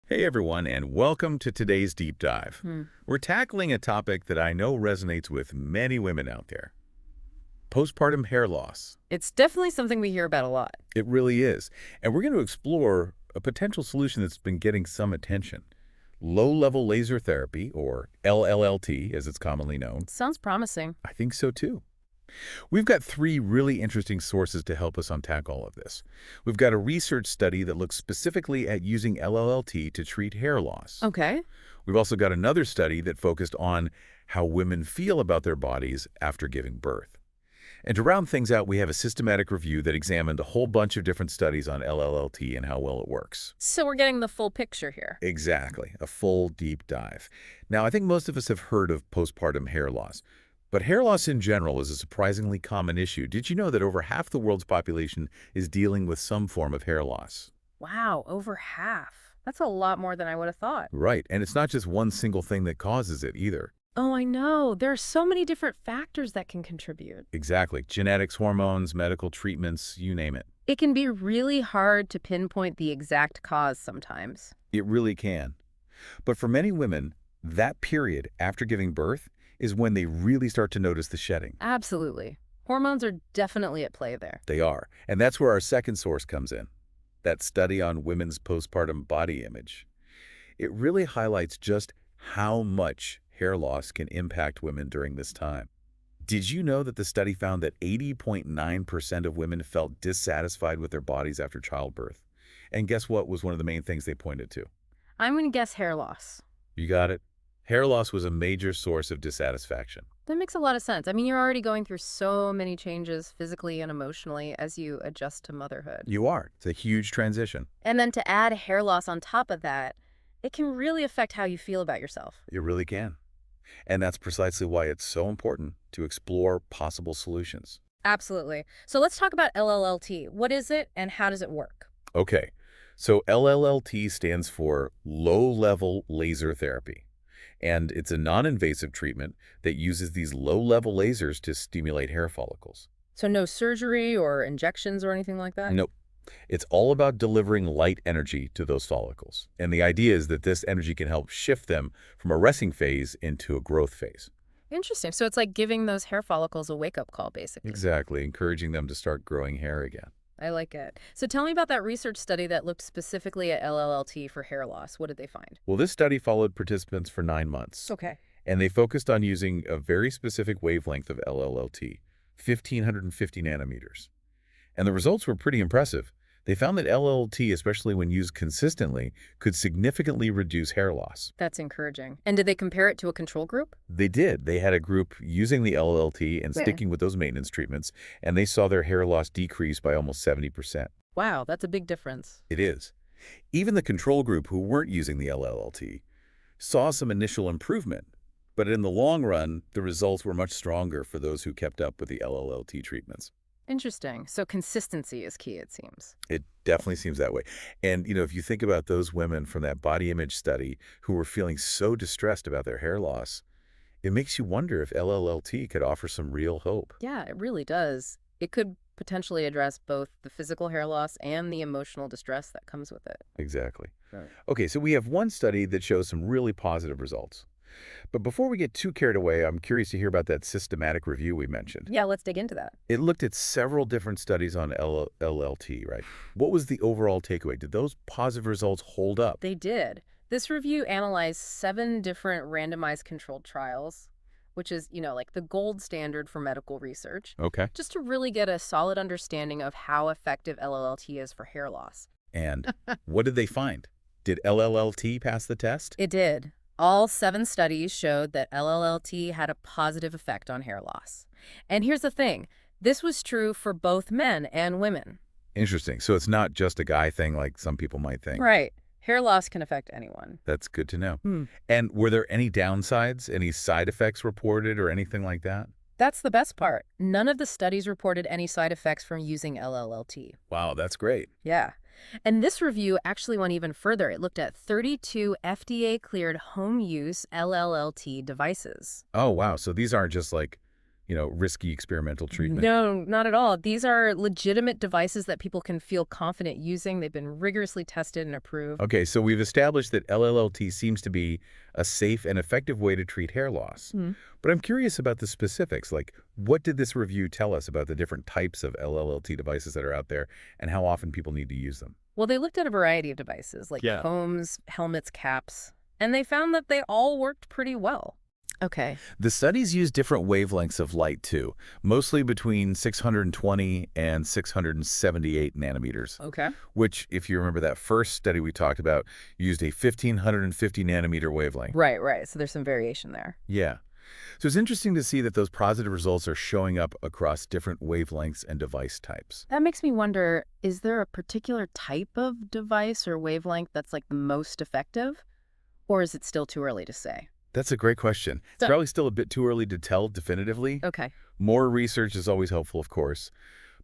Hey everyone, and welcome to today's deep dive. Hmm. We're tackling a topic that I know resonates with many women out there. Postpartum hair loss. It's definitely something we hear about a lot. It really is. And we're going to explore a potential solution that's been getting some attention. Low-level laser therapy, or LLLT as it's commonly known. Sounds promising. I think so too. We've got three really interesting sources to help us unpack all of this. We've got a research study that looks specifically at using LLLT to treat hair loss. Okay. We've also got another study that focused on how women feel about their bodies after giving birth. And to round things out, we have a systematic review that examined a whole bunch of different studies on LLLT and how well it works. So we're getting the full picture here. Exactly, a full deep dive. Now, I think most of us have heard of postpartum hair loss, but hair loss in general is a surprisingly common issue. Did you know that over half the world's population is dealing with some form of hair loss? Wow, over half. That's a lot more than I would have thought. Right, and it's not just one single thing that causes it either. Oh, I know. There are so many different factors that can contribute. Exactly. Genetics, hormones, medical treatments, you name it. It can be really hard to pinpoint the exact cause sometimes. It really can. But for many women, that period after giving birth is when they really start to notice the shedding. Absolutely. Hormones are definitely at play there. They are. And that's where our second source comes in. That study on women's postpartum body image. It really highlights just how much hair loss can impact women during this time. Did you know that the study found that 80.9% of women felt dissatisfied with their bodies after childbirth? And guess what was one of the main things they pointed to? I'm going to guess hair loss. You got it. Hair loss was a major source of dissatisfaction. That makes a lot of sense. I mean, you're already going through so many changes physically and emotionally as you adjust to motherhood. You are. It's a huge transition. And then to add hair loss on top of that, it can really affect how you feel about yourself. It really can. And that's precisely why it's so important to explore possible solutions. Absolutely. So let's talk about LLLT. What is it and how does it work? Okay, so LLLT stands for low-level laser therapy. And it's a non-invasive treatment that uses these low-level lasers to stimulate hair follicles. So no surgery or injections or anything like that? Nope. It's all about delivering light energy to those follicles. And the idea is that this energy can help shift them from a resting phase into a growth phase. Interesting. So it's like giving those hair follicles a wake-up call, basically. Exactly, encouraging them to start growing hair again. I like it. So tell me about that research study that looked specifically at LLLT for hair loss. What did they find? Well, this study followed participants for 9 months. Okay. And they focused on using a very specific wavelength of LLLT, 1550 nanometers. And the results were pretty impressive. They found that LLT, especially when used consistently, could significantly reduce hair loss. That's encouraging. And did they compare it to a control group? They did. They had a group using the LLT and sticking with those maintenance treatments, and they saw their hair loss decrease by almost 70%. Wow, that's a big difference. It is. Even the control group who weren't using the LLT saw some initial improvement, but in the long run, the results were much stronger for those who kept up with the LLT treatments. Interesting. So consistency is key, it seems. It definitely seems that way. And, if you think about those women from that body image study who were feeling so distressed about their hair loss, it makes you wonder if LLLT could offer some real hope. Yeah, it really does. It could potentially address both the physical hair loss and the emotional distress that comes with it. Exactly. Right. Okay, so we have one study that shows some really positive results. But before we get too carried away, I'm curious to hear about that systematic review we mentioned. Yeah, let's dig into that. It looked at several different studies on LLT, right? What was the overall takeaway? Did those positive results hold up? They did. This review analyzed 7 different randomized controlled trials, which is, like the gold standard for medical research, Okay. just to really get a solid understanding of how effective LLLT is for hair loss. And what did they find? Did LLLT pass the test? It did. All 7 studies showed that LLLT had a positive effect on hair loss. And here's the thing. This was true for both men and women. Interesting. So it's not just a guy thing like some people might think. Right. Hair loss can affect anyone. That's good to know. And were there any downsides, any side effects reported or anything like that? That's the best part. None of the studies reported any side effects from using LLLT. Wow, that's great. Yeah. And this review actually went even further. It looked at 32 FDA-cleared home-use LLLT devices. Oh, wow. So these aren't just like risky experimental treatment. No, not at all. These are legitimate devices that people can feel confident using. They've been rigorously tested and approved. Okay, so we've established that LLLT seems to be a safe and effective way to treat hair loss. Hmm. But I'm curious about the specifics, like what did this review tell us about the different types of LLLT devices that are out there and how often people need to use them? Well, they looked at a variety of devices like Yeah. combs, helmets, caps, and they found that they all worked pretty well. Okay. The studies use different wavelengths of light, too, mostly between 620 and 678 nanometers, Okay. which, if you remember that first study we talked about, used a 1550 nanometer wavelength. Right, right. So there's some variation there. Yeah. So it's interesting to see that those positive results are showing up across different wavelengths and device types. That makes me wonder, is there a particular type of device or wavelength that's like the most effective? Or is it still too early to say? That's a great question. It's So- probably still a bit too early to tell definitively. Okay. More research is always helpful, of course.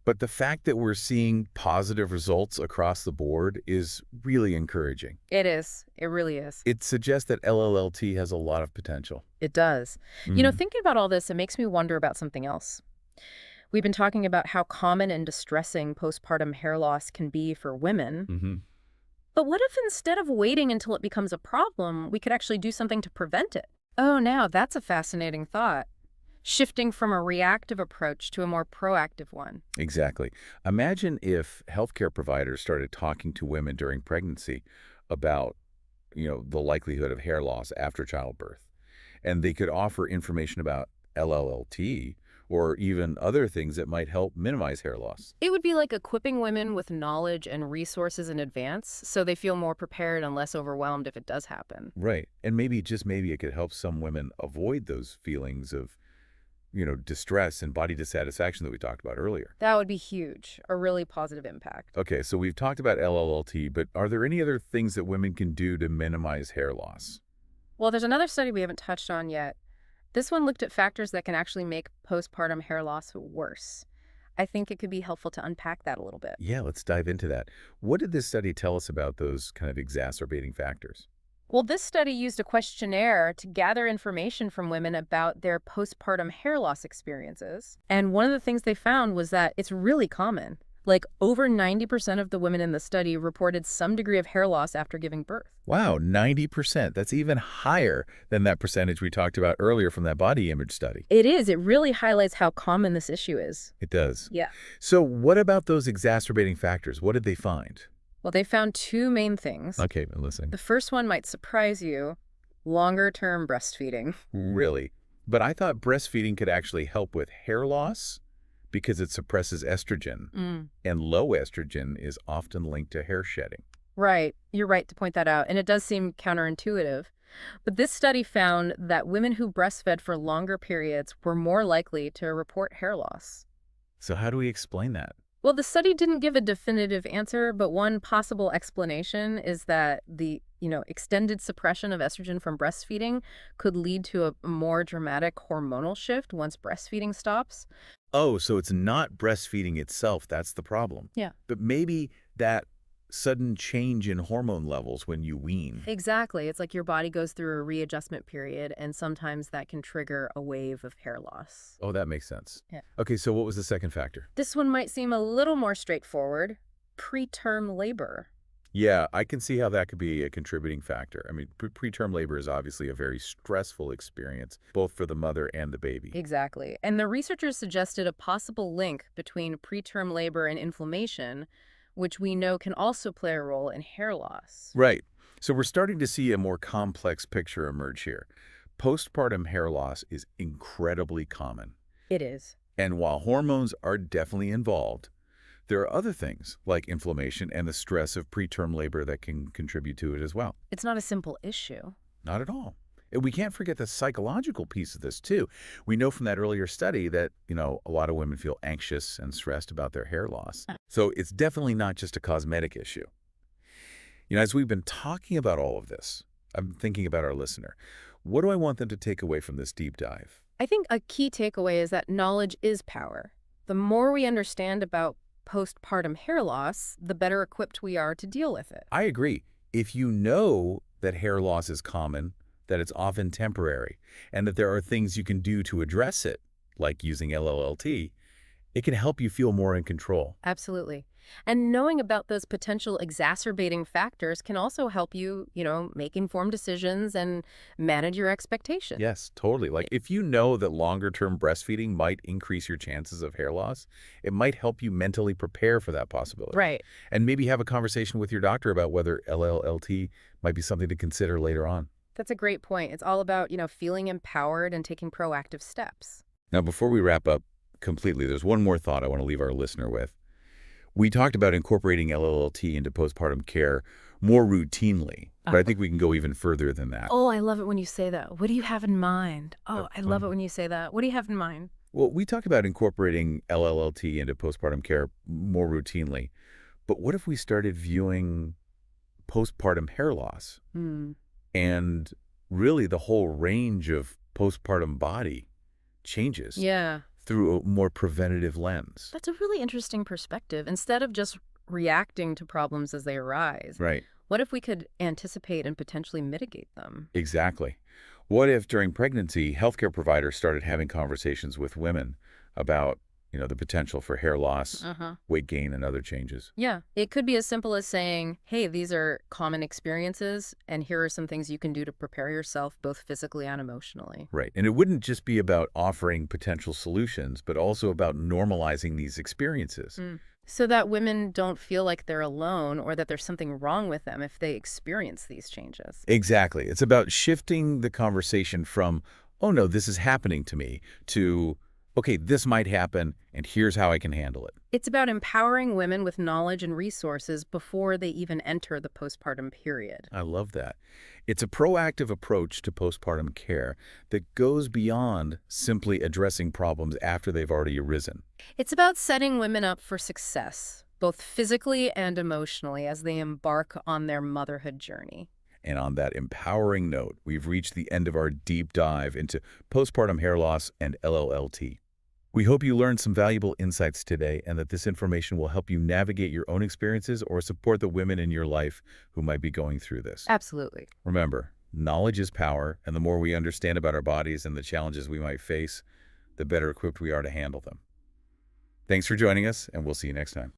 But the fact that we're seeing positive results across the board is really encouraging. It is. It really is. It suggests that LLLT has a lot of potential. It does. Mhm. Thinking about all this, it makes me wonder about something else. We've been talking about how common and distressing postpartum hair loss can be for women. Mhm. But what if instead of waiting until it becomes a problem, we could actually do something to prevent it? Oh, now that's a fascinating thought. Shifting from a reactive approach to a more proactive one. Exactly. Imagine if healthcare providers started talking to women during pregnancy about, the likelihood of hair loss after childbirth. And they could offer information about LLLT or even other things that might help minimize hair loss. It would be like equipping women with knowledge and resources in advance so they feel more prepared and less overwhelmed if it does happen. Right. And maybe, just maybe, it could help some women avoid those feelings of, distress and body dissatisfaction that we talked about earlier. That would be huge, a really positive impact. Okay, so we've talked about LLLT, but are there any other things that women can do to minimize hair loss? Well, there's another study we haven't touched on yet. This one looked at factors that can actually make postpartum hair loss worse. I think it could be helpful to unpack that a little bit. Yeah, let's dive into that. What did this study tell us about those kind of exacerbating factors? Well, this study used a questionnaire to gather information from women about their postpartum hair loss experiences. And one of the things they found was that it's really common. Like over 90% of the women in the study reported some degree of hair loss after giving birth. Wow, 90%. That's even higher than that percentage we talked about earlier from that body image study. It is. It really highlights how common this issue is. It does. Yeah. So what about those exacerbating factors? What did they find? Well, they found two main things. Okay, I'm listening. The first one might surprise you, longer-term breastfeeding. Really? But I thought breastfeeding could actually help with hair loss because it suppresses estrogen, and low estrogen is often linked to hair shedding. Right. You're right to point that out, and it does seem counterintuitive. But this study found that women who breastfed for longer periods were more likely to report hair loss. So how do we explain that? Well, the study didn't give a definitive answer, but one possible explanation is that the, extended suppression of estrogen from breastfeeding could lead to a more dramatic hormonal shift once breastfeeding stops. Oh, so it's not breastfeeding itself that's the problem. Yeah. But maybe that sudden change in hormone levels when you wean. Exactly. It's like your body goes through a readjustment period, and sometimes that can trigger a wave of hair loss. Oh, that makes sense. Yeah. Okay, so what was the second factor? This one might seem a little more straightforward. Preterm labor. Yeah, I can see how that could be a contributing factor. I mean, preterm labor is obviously a very stressful experience, both for the mother and the baby. Exactly. And the researchers suggested a possible link between preterm labor and inflammation, which we know can also play a role in hair loss. Right. So we're starting to see a more complex picture emerge here. Postpartum hair loss is incredibly common. It is. And while hormones are definitely involved, there are other things like inflammation and the stress of preterm labor that can contribute to it as well. It's not a simple issue. Not at all. And we can't forget the psychological piece of this, too. We know from that earlier study that, a lot of women feel anxious and stressed about their hair loss. So it's definitely not just a cosmetic issue. As we've been talking about all of this, I'm thinking about our listener. What do I want them to take away from this deep dive? I think a key takeaway is that knowledge is power. The more we understand about postpartum hair loss, the better equipped we are to deal with it. I agree. If you know that hair loss is common, that it's often temporary, and that there are things you can do to address it, like using LLLT, it can help you feel more in control. Absolutely. And knowing about those potential exacerbating factors can also help you, make informed decisions and manage your expectations. Yes, totally. Like if you know that longer-term breastfeeding might increase your chances of hair loss, it might help you mentally prepare for that possibility. Right. And maybe have a conversation with your doctor about whether LLLT might be something to consider later on. That's a great point. It's all about, feeling empowered and taking proactive steps. Now, before we wrap up completely, there's one more thought I want to leave our listener with. We talked about incorporating LLLT into postpartum care more routinely, but I think we can go even further than that. Oh, I love it when you say that. What do you have in mind? Uh, Oh, I love it um, when you say that. What do you have in mind? Well, we talked about incorporating LLLT into postpartum care more routinely, but what if we started viewing postpartum hair loss Hmm. and really the whole range of postpartum body changes Yeah. through a more preventative lens? That's a really interesting perspective. Instead of just reacting to problems as they arise, Right. what if we could anticipate and potentially mitigate them? Exactly. What if during pregnancy, healthcare providers started having conversations with women about, the potential for hair loss, Uh-huh. weight gain, and other changes? Yeah. It could be as simple as saying, hey, these are common experiences, and here are some things you can do to prepare yourself both physically and emotionally. Right. And it wouldn't just be about offering potential solutions, but also about normalizing these experiences. Mm. So that women don't feel like they're alone or that there's something wrong with them if they experience these changes. Exactly. It's about shifting the conversation from, oh no, this is happening to me, to, okay, this might happen, and here's how I can handle it. It's about empowering women with knowledge and resources before they even enter the postpartum period. I love that. It's a proactive approach to postpartum care that goes beyond simply addressing problems after they've already arisen. It's about setting women up for success, both physically and emotionally, as they embark on their motherhood journey. And on that empowering note, we've reached the end of our deep dive into postpartum hair loss and LLLT. We hope you learned some valuable insights today and that this information will help you navigate your own experiences or support the women in your life who might be going through this. Absolutely. Remember, knowledge is power, and the more we understand about our bodies and the challenges we might face, the better equipped we are to handle them. Thanks for joining us, and we'll see you next time.